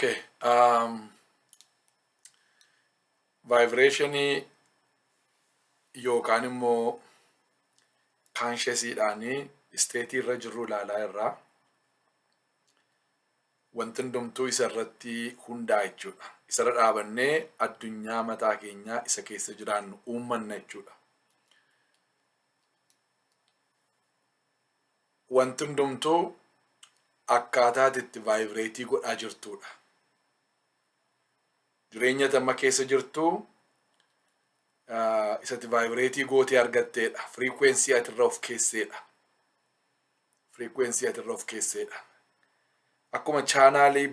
Okay. Vibrationii yookaan immoo consciously state irra jirru ilaalaa irraa wanti hundumtuu isa irratti hundaa jechuudha. Isarra dhaabannee addunyaa mataa keenyaa isa keessa jiraannu uummanna jechuudha. Wanti hundumtuu akkaataa itti vibrate godhaa jirtudha. Jireenya tamma keessa jirtu isatti vibrate gootee argatteedha. Frequency atirra of keesseedha. Frequency atirra of keesseedha. Akkuma chaanaalii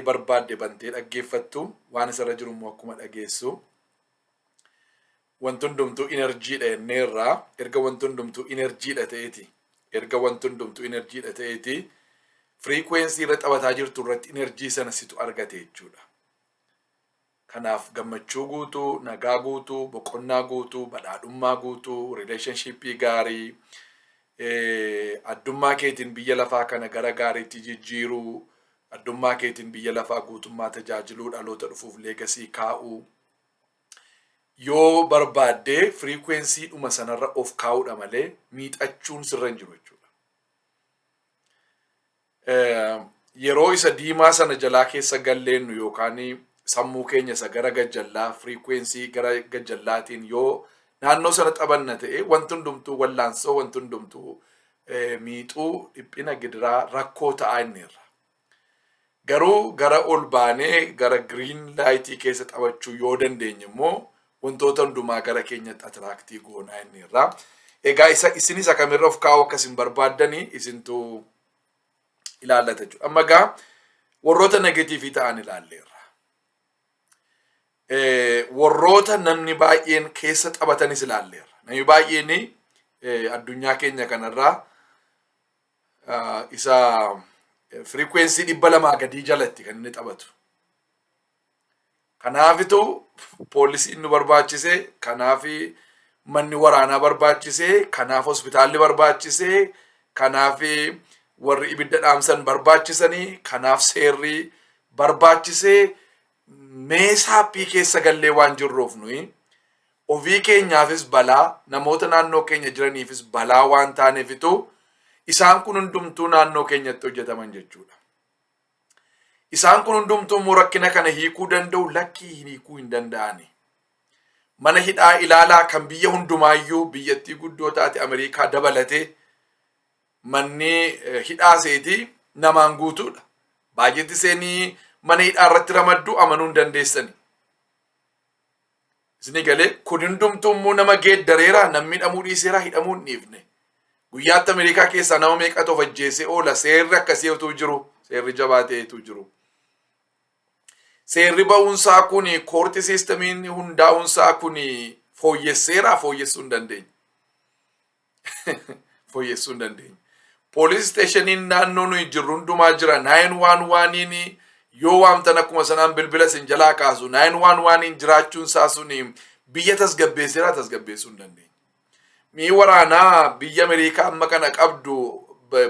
barbaadde bantee dhaggeeffattu waan isarra jiru immoo akkuma dhageessu wanti hundumtuu enerjiidha jenneerraa erga wanti hundumtuu enerjiidha ta'eeti frequency irra taphataa jirtu irratti enerjii sana situ argate jechuudha. Kanaaf gammachuu guutuu, nagaa guutuu, boqonnaa guutuu, badhaadhummaa guutuu, relationshipii gaarii, addummaa keetiin biyya lafaa kana gara gaariitti jijjiiruu, addummaa keetiin biyya lafaa guutummaa tajaajiluu, dhaloota dhufuuf leegasii kaa'uu. Yoo barbaadde frequency dhuma sanarra of kaa'uudha malee miixachuun sirra hin jiru jechuudha. Yeroo isa diimaa sana jalaa keessa galleennu yookaan sammuu keenya isa gara gajjallaa frequency gara gajjallaatiin yoo naannoo sana taphanna ta'e wanti hundumtuu wallaansoo wanti hundumtuu miixuu dhiphina gidiraa rakkoo ta'aa inneerra. Garuu gara ol baanee gara green lightii keessa taphachuu yoo dandeenye immoo wantoota hundumaa gara keenyatti atiraaktii goonaa inneerra. Egaa isinis akamirra of kaa'u akka isin barbaaddanii isintu ilaallata jechuudha. Amma egaa warroota negatiivii ta'an ilaalleerra. Warroota namni baay'een keessa taphatanis ilaalleerra. Namni baay'een addunyaa keenya kanarraa isa frequency 200 gadii jalatti kan inni taphatu. Kanaafitu poolisiin nu barbaachise, kanaaf manni waraanaa barbaachise, kanaaf hospitaalli barbaachise, kanaaf warri ibidda dhaamsan barbaachisanii, kanaaf seerri barbaachise. Meeshaappii keessa gallee waan jirruuf nuyi ofii keenyaafis balaa namoota naannoo keenya jiraniifis balaa waan taaneefitu isaan kun hundumtuu naannoo keenyatti hojjetaman jechuudha. Isaan kun hundumtuu rakkina kana hiikuu danda'u lakkii hiikuu hin danda'ani. Mana hidhaa ilaalaa kan biyya hundumaayyuu biyyattii guddoo taate Ameerikaa dabalatee manni hidhaa seetii namaan guutuudha. Baay'eetti seenii mana hidhaa irratti ramaddu amanuu hin dandeessani. Isni galee kun hundumtuu immoo nama geeddareera namni hidhamuu dhiiseera hidhamuu hin dhiifne. Guyyaatti Ameerikaa keessaa nama meeqatu of ajjeesee oola seerri akkasii utuu jiru seerri jabaateetu jiru. Seerri ba'uunsaa kun koorti siistamiin hundaa'uunsaa kun fooyyesseera fooyyessuu hin dandeenye. Fooyyessuu hin dandeenye. Police stationiin naannoo nuyi jirru hundumaa jira 911 yoo waamtan akkuma sanaan bilbila sin jalaa kaasu 911 jiraachuun isaa sun biyya tasgabbeesseera tasgabbeessuu hin dandeenye. Mii waraanaa biyya Ameerikaa amma kana qabdu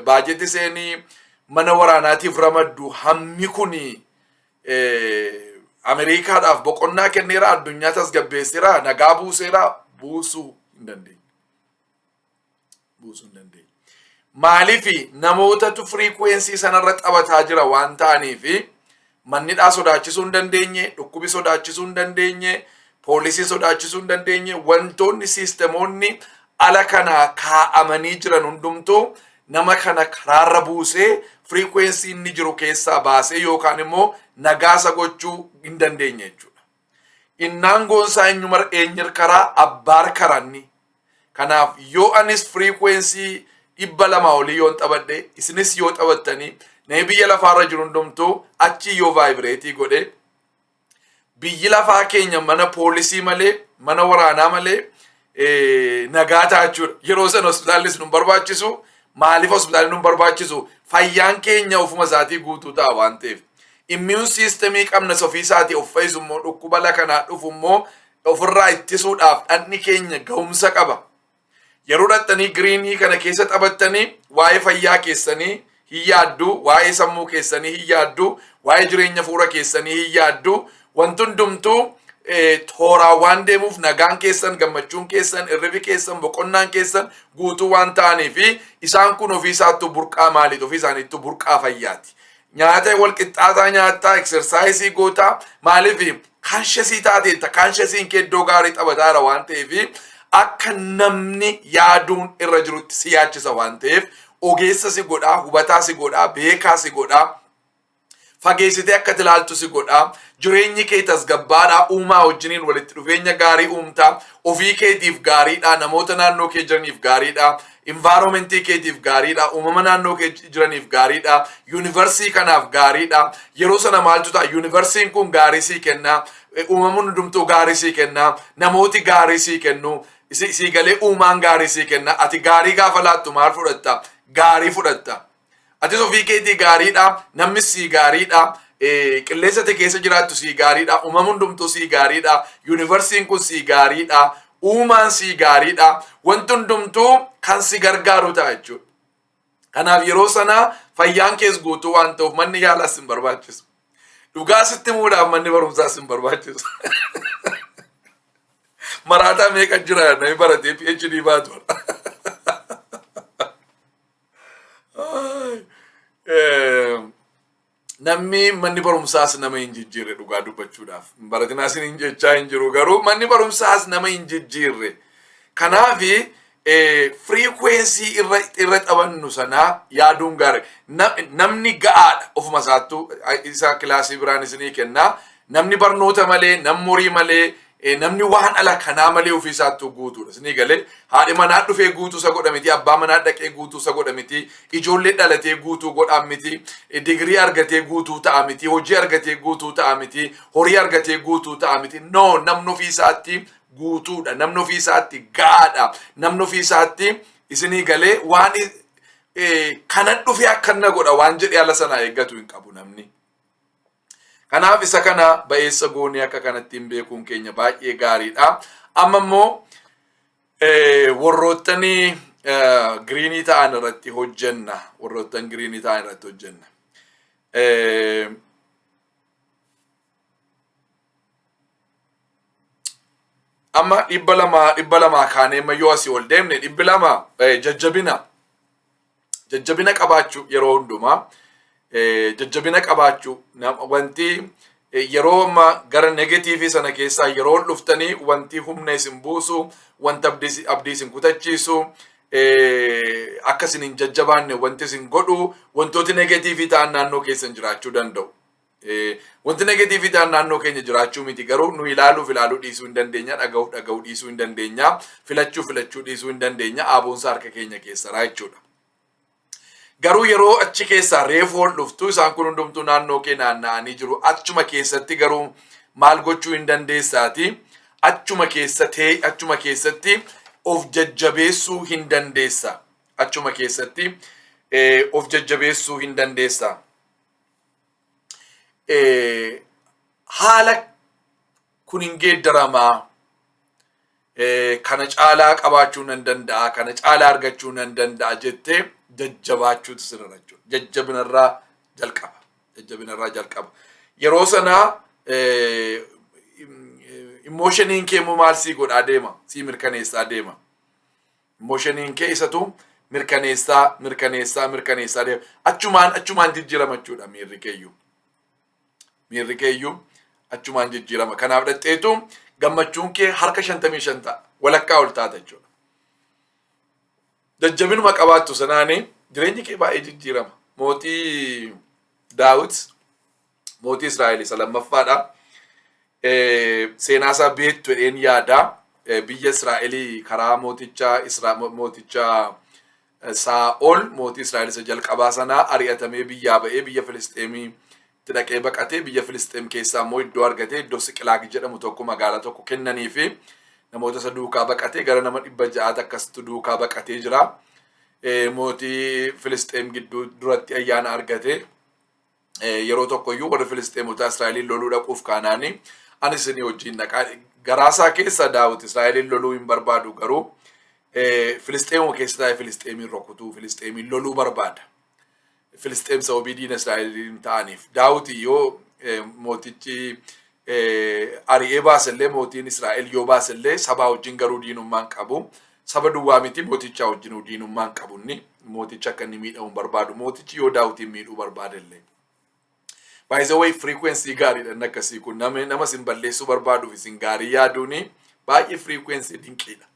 baajeti seenii mana waraanaatiif ramaddu hammi kun Ameerikaadhaaf boqonnaa kenneera addunyaa tasgabbeesseera nagaa buuseera buusuu hin dandeenye. Buusuu hin dandeenye. Maaliifi namootatu frequency sanarra taphataa jira waan ta'aniifi mannidhaa sodaachisuu hin dandeenye, dhukkubi sodaachisuu hin dandeenye, poolisii sodaachisuu hin dandeenye, wantoonni siistemoonni ala kana kaa'amanii jiran hundumtuu nama kana karaarra buusee frequency inni jiru keessaa baasee yookaan immoo nagaasa gochuu hin dandeenye jechuudha. Innaan goonsaa eenyir karaa abbaar karanni. Kanaaf yoo anis frequency 200 olii yoon taphadhe isinis yoo taphattanii namni biyya lafaarra jiru hundumtuu achi yoo vibrate godhe biyyi lafaa keenya mana poolisii malee mana waraanaa malee nagaa taachuudha. Yeroo sana hospitaallis nu barbaachisu maaliif hospitaalli nu barbaachisu fayyaan keenya ofuma isaatii guutuu ta'a waan ta'eef immune systemii qabna ofii isaatii of fayyisu immoo dhukkuba kanaa dhufu immoo ofirraa ittisuudhaaf dhandhi keenya gahumsa qaba. Yeroo dhattanii greenii kana keessa taphattanii waa'ee fayyaa keessanii hin yaaddu, waa'ee sammuu keessanii hin yaaddu, waa'ee jireenya fuula keessanii hin yaaddu. Wanti hundumtuu tooraan waan deemuuf nagaan keessan, gammachuun keessan, irribi keessan, boqonnaan keessan guutuu waan ta'aniif isaan kun ofii isaattuu burqaa maaliiti? Ofii isaaniittuu burqaa fayyaati. Nyaata wal qixxaataa nyaattaa, eksersaayisii gootaa, maaliif kaanshasii taateetta, kaanshasiin kee iddoo gaarii taphataara waan ta'eef akka namni yaaduun irra jirutti si yaachisa waan ta'eef ogeessa si godhaa, hubataa si godhaa, beekaa si godhaa, fageessitee akka ilaaltu si godhaa, jireenyi kee tasgabbaadhaa, uumaa wajjiniin walitti dhufeenya gaarii uumtaa, ofii keetiif gaariidha, namoota naannoo kee jiraniif gaariidha, environmentii keetiif gaariidha, uumama naannoo kee jiraniif gaariidha, yuunivarsiitii kanaaf gaariidha. Yeroo sana maaltu ta'a? Yuunivarsiitiin kun gaarii sii kennaa, uumamuun hundumtuu gaarii sii kennaa, namooti gaarii sii kennu, sii galee uumaan gaarii sii kenna. Ati gaarii gaafa laattu maal fudhatta? Gaarii fudhatta. Atis ofii keetii gaariidha, namni sii gaariidha, qilleensa kee keessa jiraattu sii gaariidha, uumamuun hundumtuu sii gaariidha, yuunivarsiitiin kun sii gaariidha, uumaan sii gaariidha, wanti hundumtuu kan si gargaaru ta'a jechuudha. Kanaaf yeroo sana fayyaan kees guutuu waan ta'uuf manni yaalaas hin barbaachisu. Dhugaa sitti muudhaaf manni barumsaas hin barbaachisu. Maraataa meeqa jira namni baratee PhD baatu. Namni manni barumsaas nama hin jijjiirre dhugaa dubbachuudhaaf. Baratinaas hin jechaa hin jiru garuu manni barumsaas nama hin jijjiirre. Kanaaf frequency irra qabannu sana yaaduun gaarii. Namni ga'aadha ofuma isaattuu isa kilaasii biraan isinii kennaa. Namni barnoota malee, namni horii malee, namni waan ala kanaa malee ofii isaattuu guutuudha. Isinii galee haadhi manaa dhufee guutuu isa godha miti, abbaa manaa dhaqee guutuu isa godha miti, ijoollee dhalatee guutuu godhaa miti, digirii argatee guutuu ta'a miti, hojii argatee guutuu ta'a miti, horii argatee guutuu ta'a miti. No, namni ofii isaatti guutuudha, namni ofii isaatti ga'aadha, namni ofii isaatti isinii galee waan kana dhufee akkana godha waan jedhee ala sanaa eeggatu hin qabu namni. Kanaaf isa kana ba'eessa goonee akka kanatti hin beekuun keenya baay'ee gaariidha. Amma immoo warrootanii giriinii ta'an irratti hojjenna. Warroottan giriinii ta'an irratti hojjenna. Amma dhibba lamaa kaanee mayyoo asii ol deemne jajjabina qabaachuu yeroo hundumaa. Jajjabina qabaachuu wanti yeroo amma gara negatiivii sana keessaa yeroo dhuftanii wanti humna isin buusu, wanta abdii isin kutachiisu, akka isin hin jajjabaanne wanti isin godhu, wantooti negatiivii ta'an naannoo keessan jiraachuu danda'u. Wanti negatiivii ta'an naannoo keenya jiraachuu miti garuu nu ilaaluu dhiisuu hin dandeenya, dhaga'uu dhiisuu hin dandeenya, filachuu dhiisuu hin dandeenya, aaboonsa harka keenya keessaa jechuudha. Garuu yeroo achi keessaa reefuu ol dhuftu isaan kun hundumtuu naannoo kee naanna'anii jiru. Achuma keessatti garuu maal gochuu hin dandeessaati. Achuma keessatti of jajjabeessuu hin dandeessa. Achuma keessatti of jajjabeessuu hin dandeessa. Haala kun hin geeddaramaa. Kana caalaa qabaachuu nan danda'a, kana caalaa argachuu nan danda'a jettee jajjabaachuutu sirra jechuudha. Jajjabinarraa jalqaba. Yeroo sanaa emotioniin kee immoo maal sii godhaa deema? Sii mirkaneessaa deema. Emotioniin kee isatu mirkaneessaa deema. Achumaan jijjiirama jechuudha miirri keeyyuu achumaan jijjiirama. Kanaaf dhadheetu gammachuun kee harka 55 ta'a. Walakkaa ol taata jechuudha. Jajjabinuma qabaattu sanaanii jireenyi kee baay'ee jijjiirama. Mootii Daawit, mootii Israa'el isa lammaffaadha. Seenaa isaa beektu jedheen yaada. Biyya Israa'elii karaa mooticha Saa'ol, mootii Israa'el isa jalqabaa sanaa ari'atamee biyyaa ba'ee biyya Filisxeemii dhaqee baqatee biyya Filisxeem keessaa immoo iddoo argatee iddoo Siqilaag jedhamu tokko magaalaa tokko kennanii fi namoota isa duukaa baqatee gara nama 600 akkasitti duukaa baqatee jira. Mootii Filisxeem gidduu duratti ayyaana argatee yeroo tokkoyyuu warri Filisxeemota Israa'eliin loluu dhaquuf kaanaanii ani isinii wajjin dhaqaa garaasaa keessa Daawit Israa'eliin loluu hin barbaadu garuu Filisxeemuma keessa taa'ee Filisxeemiin rukutuu Filisxeemiin loluu barbaada. Filisxeem sababii diina Israa'eliin ta'aniif. Daawiti yoo mootichi ari'ee baasellee mootiin Israa'el yoo baasellee sabaa wajjin garuu diinummaan qabu. Saba duwwaa miti mooticha wajjin diinummaan qabunni mooticha akka inni miidhamu barbaadu. Mootichi yoo Daawitiin miidhuu barbaadellee. By the way, frequency gaariidhaan akkasii kun nama sin balleessuu barbaaduuf isin gaarii yaaduuni baay'ee frequency dinqiidha.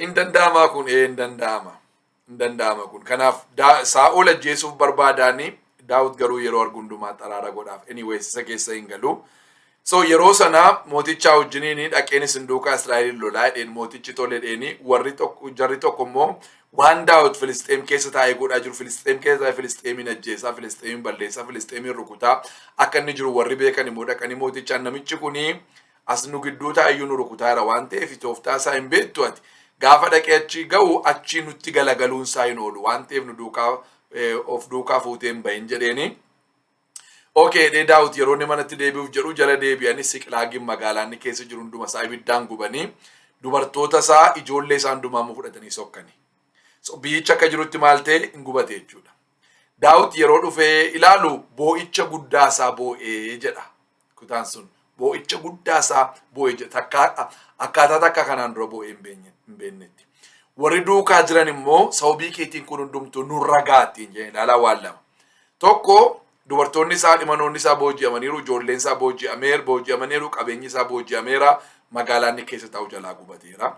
In danda'ama kun hin danda'ama kun. Kanaaf Saa'ol ajjeesuuf barbaadaani Daawit garuu yeroo argu hundumaa xaraara godhaaf. Anyways isa keessa hin galu. So yeroo sana mooticha wajjiniin dhaqeen isin duukaa Israa'el lolaa jedheen mootichi tole jedheeni jarri tokko immoo waan Daawit Filisxeem keessa taa'ee godhaa jiru Filisxeem keessa Filisxeemin ajjeesaa Filisxeemin balleessaa Filisxeemin rukutaa akka inni jiru warri beekan immoo dhaqanii mootichaan namichi kuni as nu gidduu taa'eyyuu nu rukutaara waan ta'eef tooftaa isaa hin beektu ati gaafa dhaqee achi ga'u achi nutti galagaluun isaa hin oolu waan ta'eef nu duukaa of duukaa fuutee hin bahin jedheeni. Okay, Daawit yeroo inni manatti deebi'uuf jedhu jala deebi'anii Siqlaagin magaalaa inni keessa jiru hunduma isaa ibiddaan gubanii dubartoota isaa ijoollee isaa hundumaa fudhatanii sokkanii. So biyyicha akka jirutti maal ta'e hin gubate jechuudha. Daawit yeroo dhufee ilaalu boo'icha guddaa isaa boo'ee jedha. Kutaan sun boo'icha guddaa isaa boo'ee jedha. Akkaataa takka kanaan dura boo'ee hin beeknetti. Warri duukaa jiran immoo sababii keetiin kun hundumtuu nurra gaattiin jedhanii ilaalaa waan lama. Tokko dubartoonni isaa dhimanoonni isaa booji'amaniiru ijoolleen isaa booji'amaniiru qabeenyi isaa booji'ameera magaalaan inni keessa taa'u jalaa gubateera.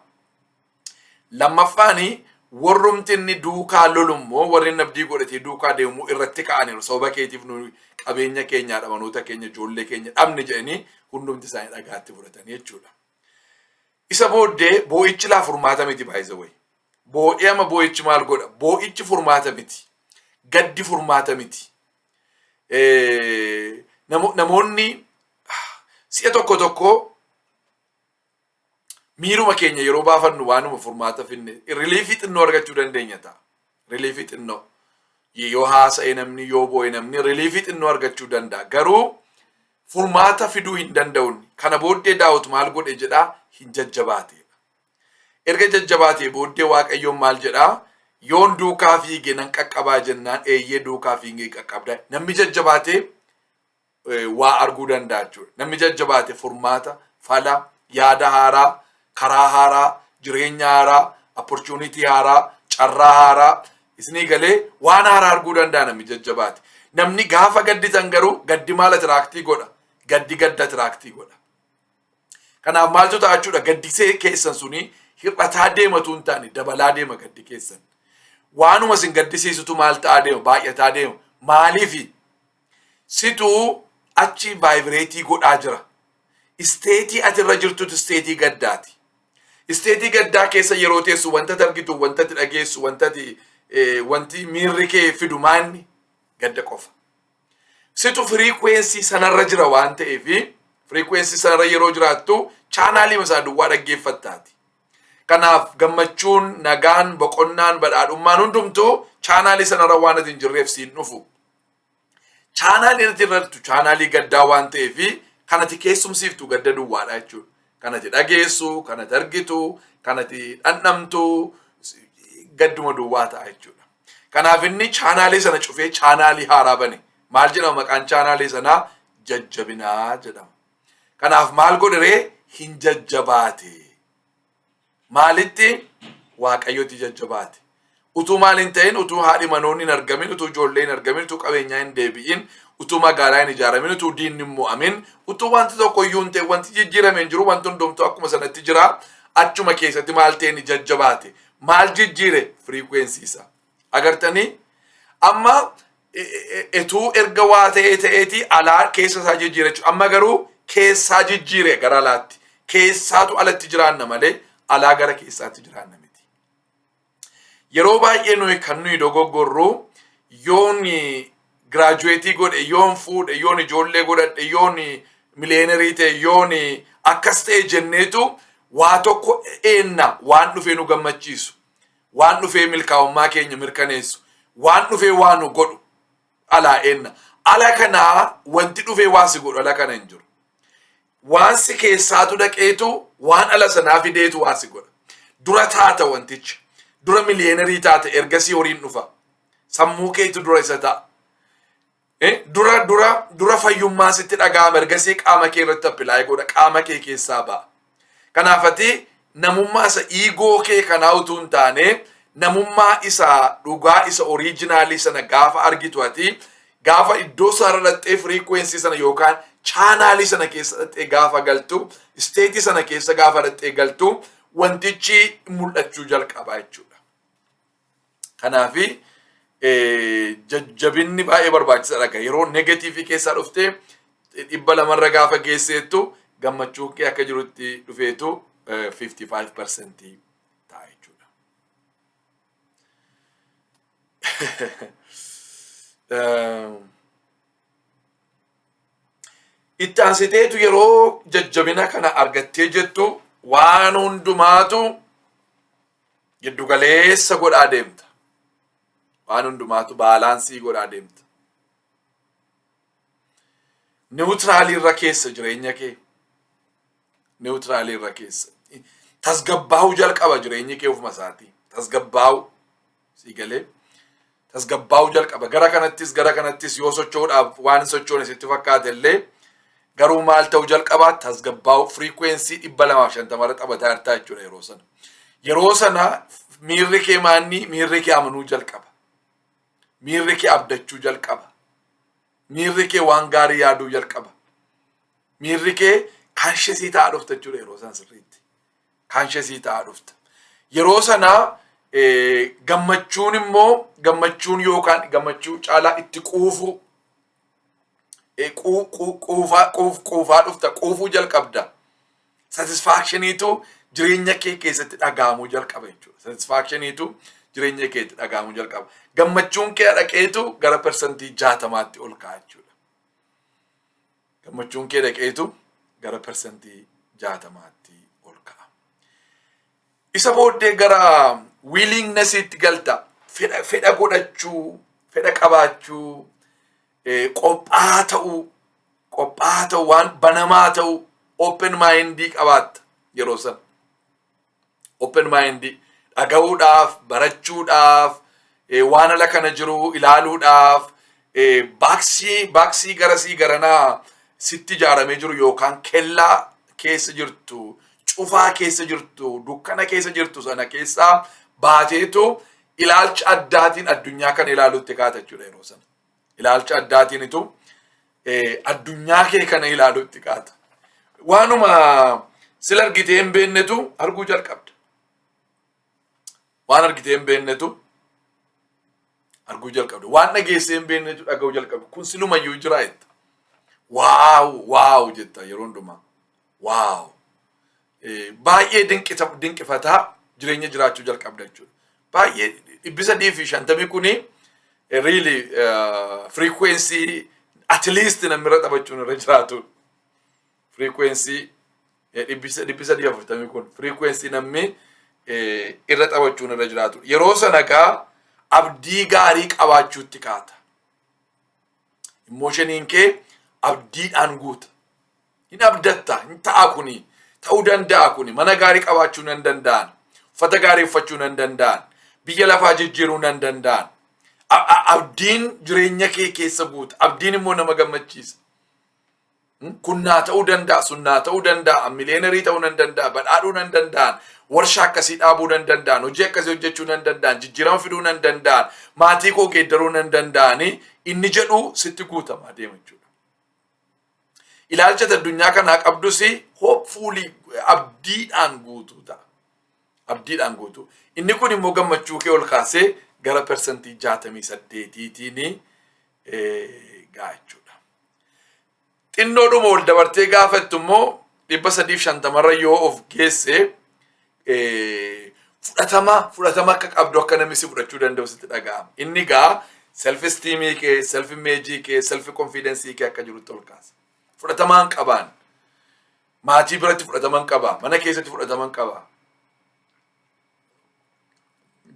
Lammaffaani warrumti inni duukaa lolummoo warri nabdii godhatee duukaa deemu irratti ka'aniiru sababa keetiif nu qabeenya keenya dhabanoota keenya ijoollee keenya dhabne jedhanii hundumti isaanii dhagaatti fudhatanii jechuudha. Isa booddee boo'ichi laa furmaata miti by the way. Boo'ee ama boo'ichi maal godha? Boo'ichi furmaata miti. Gaddi furmaata miti. Namoonni si'a tokko miiruma keenya yeroo baafannu waanuma furmaata finne reliefii xinnoo argachuu dandeenya ta'a. Reliefii xinnoo yoo haasa'e namni yoo boo'e namni reliefii xinnoo argachuu danda'a. Garuu furmaata fiduu hin danda'uun kana booddee Daawit maal godhe jedhaa hin jajjabaate. Erga jajjabaatee booddee Waaqayyoon maal jedhaa? Yoon duukaa fiigee nan qaqqabaa jennaan eeyyee duukaa fiigee qaqqabda. Namni jajjabaatee waa arguu danda'a jechuudha. Namni jajjabaate furmaata, fala, yaada haaraa, karaa haaraa, jireenya haaraa, opportunity haaraa, carraa haaraa isinii galee waan haaraa arguu danda'a namni jajjabaate. Namni gaafa gadditan garuu gaddi maal atiraaktii godha? Gaddi gadda atiraaktii godha. Kanaaf maaltu ta'a jechuudha? Gaddisee keessan suni hir'ataa deematu hin taane dabalaa deema gaddi keessan. Waanuma sin gaddisiisutu maal ta'aa deema baay'ataa deema. Maaliifi situu achi vaayibireetii godhaa jira. Isteetii ati irra jirtutu isteetii gaddaati. Isteetii gaddaa keessa yeroo teessu wanta argitu, wanta dhageessu, wanti miirri kee fidu maanni gadda qofa. Situ firiikweensi sanarra jira waan ta'eefi firiikweensi sanarra yeroo jiraattu chaanaalii isaa duwwaa dhaggeeffattaati. Kanaaf gammachuun, nagaan, boqonnaan, badhaadhummaan hundumtuu chaanaalii sanarra waan ati hin jirreef siin dhufu. Chaanaalii ati irrattu chaanaalii gaddaa waan ta'eefi kanati keessumsiiftu gadda duwwaadha jechuudha. Kanati dhageessu, kanati argitu, kanati dhandhamtu gadduma duwwaa ta'a jechuudha. Kanaaf inni chaanaalii sana cufee chaanaalii haaraa bane. Maal jedhama maqaan chaanaalii sanaa? Jajjabinaa jedhama. Kanaaf maal godhiree? Hin jajjabaate. Maalitti? Waaqayyooti jajjabaate. Utuu maal hin ta'in, utuu haadhi manoonni hin argamin, utuu ijoollee hin argamin, utuu qabeenyaa hin deebi'in, utuu magaalaa hin ijaaramin, utuu diinni hin mo'amin, utuu wanti tokko iyyuu hin ta'in, wanti jijjiirame hin jiru, wanti hundumtuu akkuma sanatti jira. Achuma keessatti maal ta'in jajjabaate. Maal jijjiire? Firiikweensi isaa. Agartanii? Amma etuu erga waa ta'eeti alaa keessa isaa jijjiire jechuudha. Amma garuu keessaa jijjiire gara alaatti. Keessaatu alatti jiraanna malee alaa gara keessaatti jiraanna miti. Yeroo baay'ee nuyi kan nuyi dogoggorru yoon giraajuweetii godhe, yoon fuudhe, yoon ijoollee godhadhe, yoon miliyeenerii ta'e, yoon akkas ta'e jenneetu waa tokko eenna waan dhufee nu gammachiisu, waan dhufee milkaa'ummaa keenya mirkaneessu, waan dhufee waan nu godhu alaa eenna. Ala kanaa wanti dhufee waa si godhu ala kana hin jiru. Waan si keessaatu dhaqeetu waan ala sanaa fideetu waa si godha. Dura taata wantichi. dura miliyeenarii taate ergasii horiin dhufa. Sammuu keetu dura isa ta'a. Dura fayyummaa sitti dhaga'ama ergasii qaama kee irratti appilaayi godha qaama kee keessaa ba'a. Kanaafati namummaa isa iigoo kee kanaa utuu hin taane namummaa isa dhugaa isa oriijinaalii sana gaafa argitu ati gaafa iddoo sana dhattee firiikwensii sana yookaan chaanaalii sana keessa dhattee gaafa galtu isteetii sana keessa gaafa dhattee galtu wantichi mul'achuu jalqabaa jechuudha. Kanaafi jajjabinni baay'ee barbaachisaadha. Yeroo negatiivii keessaa dhuftee 200 gaafa geesseettu gammachuu kee akka jirutti dhufeetu 55% ta'a jechuudha. Itti aansiteetu yeroo jajjabina kana argattee jettu waan hundumaatu giddugaleessa godhaa deemta. Waan hundumaatu baalaansii godhaa deemta. Niwutiraalii irra keessa jireenya kee. Niwutiraalii irra keessa. Tasgabbaa'uu jalqaba jireenyi kee ofuma isaatii. Tasgabbaa'uu sii galee. Tasgabbaa'uu jalqaba. Gara kanattis yoo socho'uudhaaf waan socho'u sitti fakkaate illee garuu maal ta'uu jalqaba tasgabbaa'uu firiikwensii 250 irra taphataa jirtaa jechuudha yeroo sana. Yeroo sana miirri kee maanni miirri kee amanuu jalqaba. Miirri kee abdachuu jalqaba. Miirri kee waan gaarii yaaduu jalqaba. Miirri kee kaanshesii ta'aa dhufta jechuudha yeroo sana sirriitti. Kaanshesii ta'aa dhufta. Yeroo sana gammachuun immoo gammachuun yookaan gammachuu caalaa itti quufuu quufaa dhufta quufuu jalqabda. Satisfaakshiniitu jireenya kee keessatti dhaga'amuu jalqaba jechuudha. Satisfaakshiniitu jireenya keetti dhaga'amuu jalqaba. Gammachuun kee dhaqeetu gara persentii 60tti ol ka'a jechuudha. Gammachuun kee dhaqeetu gara persentii 60tti ol ka'a. Isa booddee gara willingnessiitti galta. Fedha godhachuu, fedha qabaachuu, qophaa ta'uu waan banamaa ta'uu open mindii qabaatta yeroo sana. Open mindii dhaga'uudhaaf, barachuudhaaf, waan ala kana jiru ilaaluudhaaf, baaksii garasii garanaa sitti ijaaramee jiru yookaan kellaa keessa jirtu, cufaa keessa jirtu, dukkana keessa jirtu sana keessaa baateetu ilaalcha addaatiin addunyaa kana ilaaluutti kaata jechuudha yeroo sana. Ilaalcha addaatiinitu addunyaa kee kana ilaaluutti kaata. Waanuma sila argitee hin beeknetu arguu jalqabda. Waan argitee hin beeknetu arguu jalqabda. Waan dhageessee hin beeknetu dhaga'uu jalqabda. Kun silumayyuu jira jetta. Waaw jetta yeroo hundumaa. Waaw. Baay'ee dinqifataa jireenya jiraachuu jalqabda jechuudha. Baay'ee 350 kuni really frequency at least namirra taphachuun irra jiraatu. Frequency 340 kun frequency namni irra taphachuun irra jiraatu. Yeroo sana gaa abdii gaarii qabaachuutti kaata. Emotioniin kee abdiidhaan guuta. Hin abdatta, hin ta'a kuni, ta'uu danda'a kuni, mana gaarii qabaachuu nan danda'an, uffata gaarii uffachuu nan danda'an, biyya lafaa jijjiiruu nan danda'an. Abdiin jireenya kee keessa guuta. Abdiin immoo nama gammachiisa. Kun naa ta'uu danda'a, sun naa ta'uu danda'a, miliyeenarii ta'uu nan danda'a, badhaadhuu nan danda'an, warshaa akkasii dhaabuu nan danda'an, hojii akkasii hojjechuu nan danda'an, jijjiirama fiduu nan danda'an, maatii koo geeddaruu nan danda'ani inni jedhu sitti guutama deema jechuudha. Ilaalcha addunyaa kanaa qabdus hopefully abdiidhaan guutuu ta'a. Abdiidhaan guutuu. Inni kun immoo gammachuu kee ol kaasee gara persentii 68tiin ga'a jechuudha. Xinnoodhuma ol dabartee gaafattu immoo 350 yoo of geesse fudhatama akka qabdu akka namni si fudhachuu danda'u sitti dhaga'ama. Inni gaa self esteemii kee, self image kee, self confidence kee akka jirutti ol kaasa. Fudhatamaan qabaan. Maatii biratti fudhataman qaba. Mana keessatti fudhataman qaba.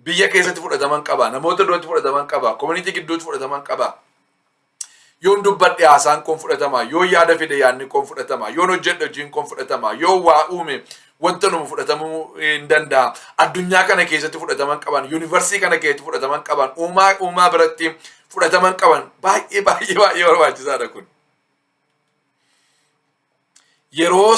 Biyya keessatti fudhataman qaba. Namoota duratti fudhataman qaba. Community gidduutti fudhataman qaba. Yoon dubbadhe haasaan kun fudhatama. Yoo yaada fide yaadni kun fudhatama. Yoon hojjedhe hojiin kun fudhatama. Yoo waa uume wanta numu fudhatamuu hin danda'a. Addunyaa kana keessatti fudhataman qaban, yuunivarsiitii kana keessatti fudhataman qaban, uumaa biratti fudhataman qaban baay'ee barbaachisaadha kun. Yeroo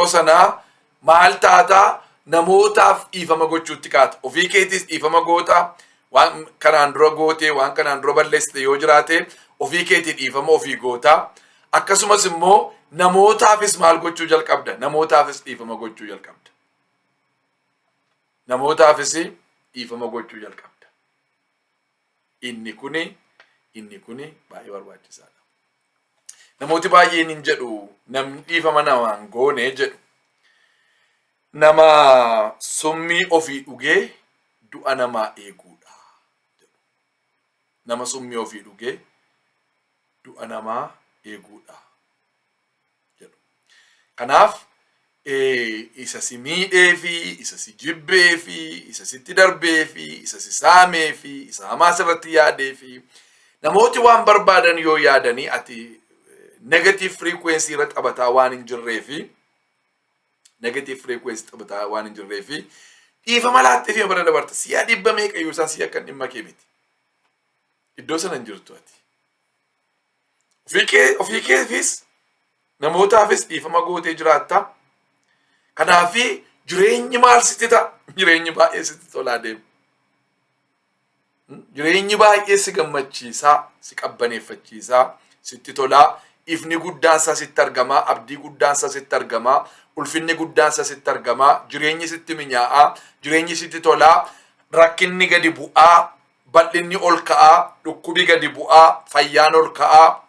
sanaa maal taataa namootaaf dhiifama gochuutti kaata. Ofii keetis dhiifama goota. Waan kanaan dura gootee waan kanaan dura balleessite yoo jiraate ofii keetii dhiifama ofii goota. Akkasumas immoo namootaafis maal gochuu jalqabda? Namootaafis dhiifama gochuu jalqabda. Namootaafis dhiifama gochuu jalqabda. Inni kuni baay'ee barbaachisaadha. Namooti baay'een hin jedhu namni dhiifama namaan goone jedhu. Nama summii ofii dhugee du'a namaa eeguudha. Nama summii ofii dhugee du'a namaa eeguudha. Kanaaf isa si miidhee fi isa si jibbee fi isa sitti darbee fi isa si saamee fi isa hamaa sirratti yaadee fi namooti waan barbaadan yoo yaadanii ati negative frequency irra taphataa waan hin jirree fi dhiifama laattee fi bara dabarta si'a dhibba meeqa yoo isaan si'a kan dhimma kee miti. Iddoo sana hin jirtu ati. Ofii keefis namootaafis dhiifama gootee jiraatta. Kanaafi jireenyi maal sitti ta'a? Jireenyi baay'ee sitti tolaa deema. Jireenyi baay'ee si gammachiisaa, si qabbaneeffachiisaa, sitti tolaa. Ifni guddaansaa sitti argamaa, abdii guddaansaa sitti argamaa, ulfinni guddaansaa sitti argamaa, jireenyi sitti minyaa'aa, jireenyi sitti tolaa, rakkinni gadi bu'aa, bal'inni ol ka'aa, dhukkubi gadi bu'aa, fayyaan ol ka'aa,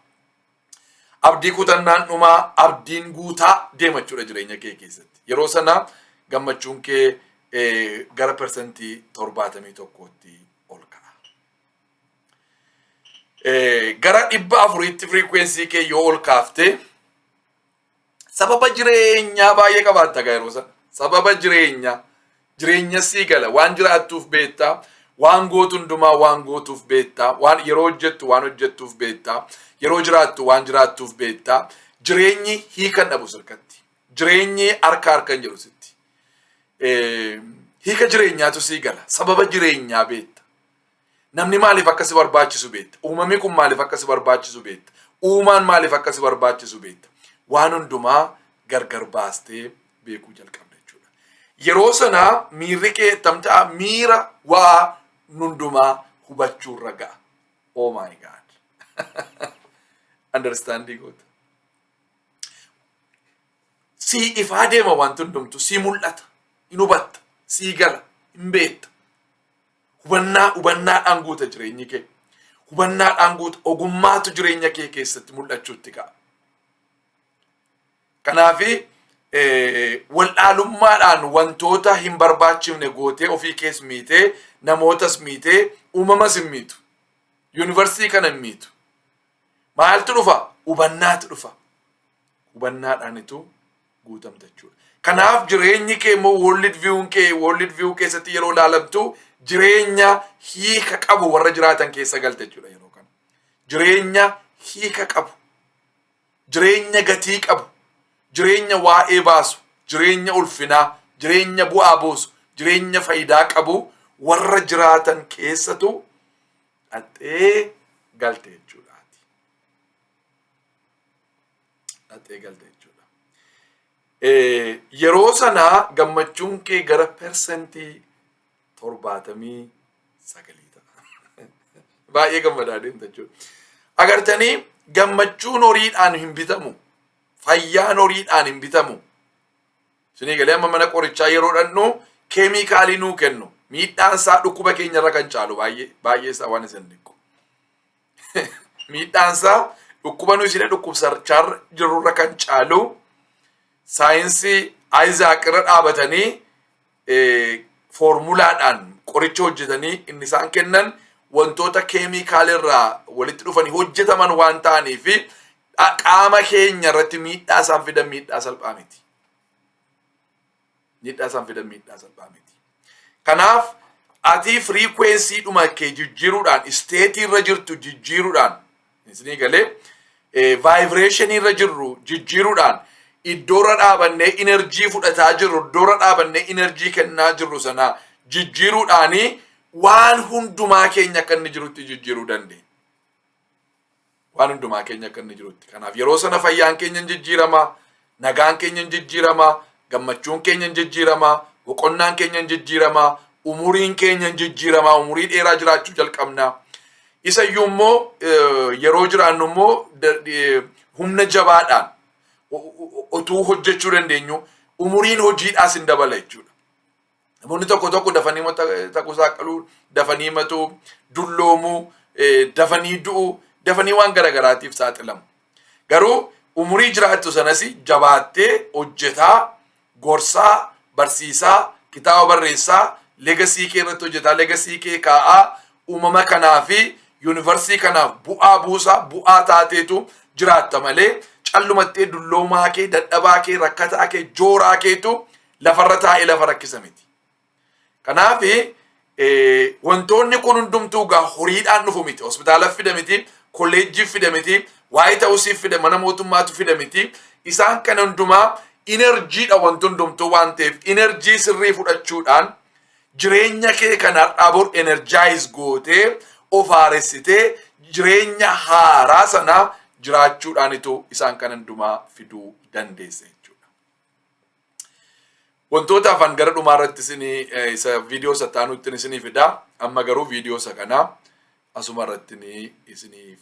abdii kutannaan dhumaa, abdiin guutaa deema jechuudha jireenya kee keessatti. Yeroo sana gammachuun kee gara persentii 71tti ol ka'a. Gara 400tti frequency kee yoo ol kaafte sababa jireenyaa baay'ee qabaatta yeroo sana. Sababa jireenya sii gala waan jiraattuuf beektaa, waan gootu hundumaa waan gootuuf beektaa, waan yeroo hojjettu waan hojjettuuf beektaa, yeroo jiraattu waan jiraattuuf beektaa. Jireenyi hiikan dhabu sirkatti. Jireenyi harka hin jiru sitti. Hiika jireenyaatu sii gala. Sababa jireenyaa beekta. Namni maaliif akka si barbaachisu beekta. Uumamni kun maaliif akka si barbaachisu beekta. Uumaan maaliif akka si barbaachisu beekta. Waan hundumaa gargar baastee beekuu jalqabda jechuudha. Yeroo sanaa miirri kee tamta'a miira waa hundumaa hubachuurra ga'a. Oh my God. Understanding goota. Si ifaa deema wanti hundumtu si mul'ata, hin hubatta, si gala, hin beekta. Hubannaadhaan guuta jireenyi kee. Hubannaadhaan guuta ogummaatu jireenya kee keessatti mul'achuutti ka'a. Kanaafi waldhaalummaadhaan wantoota hin barbaachifne gootee ofii kees miitee, namootas miitee, uumamas hin miitu. Yuunivarsiitii kana hin miitu. Maaltu dhufa? Hubannaatu dhufa. Hubannaadhaanitu guutamta jechuudha. Kanaaf jireenyi kee immoo world view keessatti yeroo ilaalamtu jireenya hiika qabu warra jiraatan keessa galte jechuudha yeroo kana. Jireenya hiika qabu. Jireenya gatii qabu. Jireenya waa'ee baasu. Jireenya ulfinaa. Jireenya bu'aa buusu. Jireenya faayidaa qabu warra jiraatan keessatu dhattee galte jechuudha. Yeroo sanaa gammachuun kee gara persentii 79 ta'a. Baay'ee gammadaa deemta jechuudha. Agartanii gammachuun horiidhaan hin bitamu. Fayyaan horiidhaan hin bitamu. Isinii galee amma mana qorichaa yeroo dhannu keemikaalii nuu kennu. Miidhaan isaa dhukkuba keenyarra kan caalu baay'ee isaa waan isin dhiqu. Miidhaan isaa dhukkuba nu isin dhukkubsachaa jirurra kan caalu saayinsii Isaac irra dhaabatanii foormulaadhaan qoricha hojjetanii inni isaan kennan wantoota keemikaalirraa walitti dhufanii hojjetaman waan ta'aniif qaama keenya irratti miidhaa isaan fidan miidhaa salphaa miti. Kanaaf ati frequency dhuma kee jijjiiruudhaan state irra jirtu jijjiiruudhaan isinii galee vibration irra jirru jijjiiruudhaan iddoorra dhaabannee enerjii fudhataa jirru iddoorra dhaabannee enerjii kennaa jirru sana jijjiiruudhaanii waan hundumaa keenya akka inni jirutti jijjiiruu dandeenya. Waan hundumaa keenya akka inni jirutti. Kanaaf yeroo sana fayyaan keenya jijjiirama, nagaan keenya jijjiirama, gammachuun keenya jijjiirama, boqonnaan keenya jijjiirama, umuriin keenya jijjiirama, umurii dheeraa jiraachuu jalqabna. Isa iyyuu immoo yeroo jiraannu immoo humna jabaadhaan utuu hojjechuu dandeenyu umuriin hojiidhaas hin dabala jechuudha. Namoonni tokko tokko dafanii takuu saaqaluu, dafanii matuu, dulloomuu, dafanii du'uu, dafanii waan garagaraatiif saaxilamu. Garuu umurii jiraattu sanas jabaattee hojjetaa, gorsaa, barsiisaa, kitaaba barreessaa, legasii kee irratti hojjetaa, legasii kee kaa'aa, uumama kanaa fi yuunivarsiitii kanaaf bu'aa buusaa, bu'aa taateetu jiraatta malee callumattee dulloomaa kee, dadhabaa kee, rakkataa kee, jooraa keetu lafarra taa'ee lafa rakkisa miti. Kanaaf wantoonni kun hundumtuu gaa horiidhaan dhufu miti. Hospitaalaaf fida miti, kolleejjiif fida miti, White House'iif fida, mana mootummaatu fida miti. Isaan kana hundumaa inerjiidha wanti hundumtuu waan ta'eef inerjii sirrii fudhachuudhaan jireenya kee kanarraa bor energize gootee of haaressitee jireenya haaraa sanaa jiraachuudhaanitu isaan kana hundumaa fiduu dandeessa jechuudha. Wantoota afaan gara dhumaa irratti isa viidiyoo isa taanutti isinii fida. Amma garuu viidiyoo isa kanaa asuma irratti isiniif